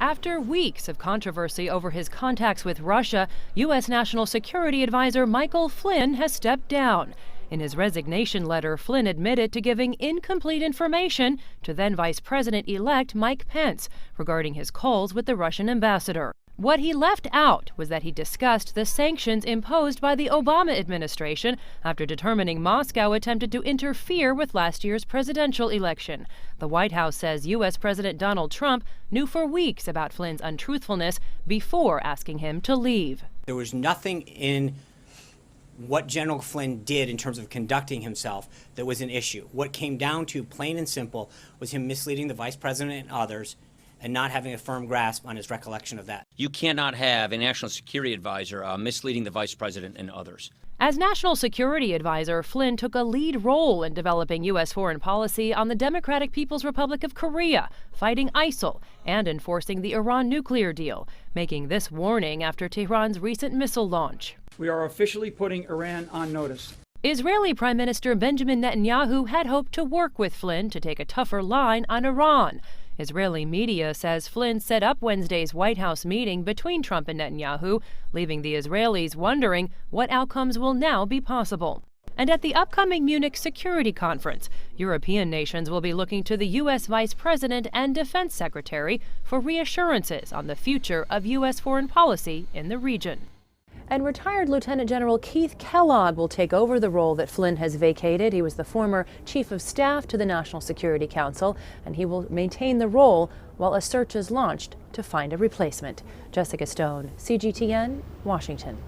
After weeks of controversy over his contacts with Russia, U.S. National Security Advisor Michael Flynn has stepped down. In his resignation letter, Flynn admitted to giving incomplete information to then Vice President-elect Mike Pence regarding his calls with the Russian ambassador. What he left out was that he discussed the sanctions imposed by the Obama administration after determining Moscow attempted to interfere with last year's presidential election. The White House says U.S. President Donald Trump knew for weeks about Flynn's untruthfulness before asking him to leave. There was nothing in what General Flynn did in terms of conducting himself that was an issue. What came down to, plain and simple, was him misleading the vice president and others and not having a firm grasp on his recollection of that. You cannot have a national security advisor misleading the vice president and others. As National Security Advisor, Flynn took a lead role in developing U.S. foreign policy on the Democratic People's Republic of Korea, fighting ISIL, and enforcing the Iran nuclear deal, making this warning after Tehran's recent missile launch. We are officially putting Iran on notice. Israeli Prime Minister Benjamin Netanyahu had hoped to work with Flynn to take a tougher line on Iran. Israeli media says Flynn set up Wednesday's White House meeting between Trump and Netanyahu, leaving the Israelis wondering what outcomes will now be possible. And at the upcoming Munich Security Conference, European nations will be looking to the U.S. Vice President and Defense Secretary for reassurances on the future of U.S. foreign policy in the region. And retired Lieutenant General Keith Kellogg will take over the role that Flynn has vacated. He was the former Chief of Staff to the National Security Council, and he will maintain the role while a search is launched to find a replacement. Jessica Stone, CGTN, Washington.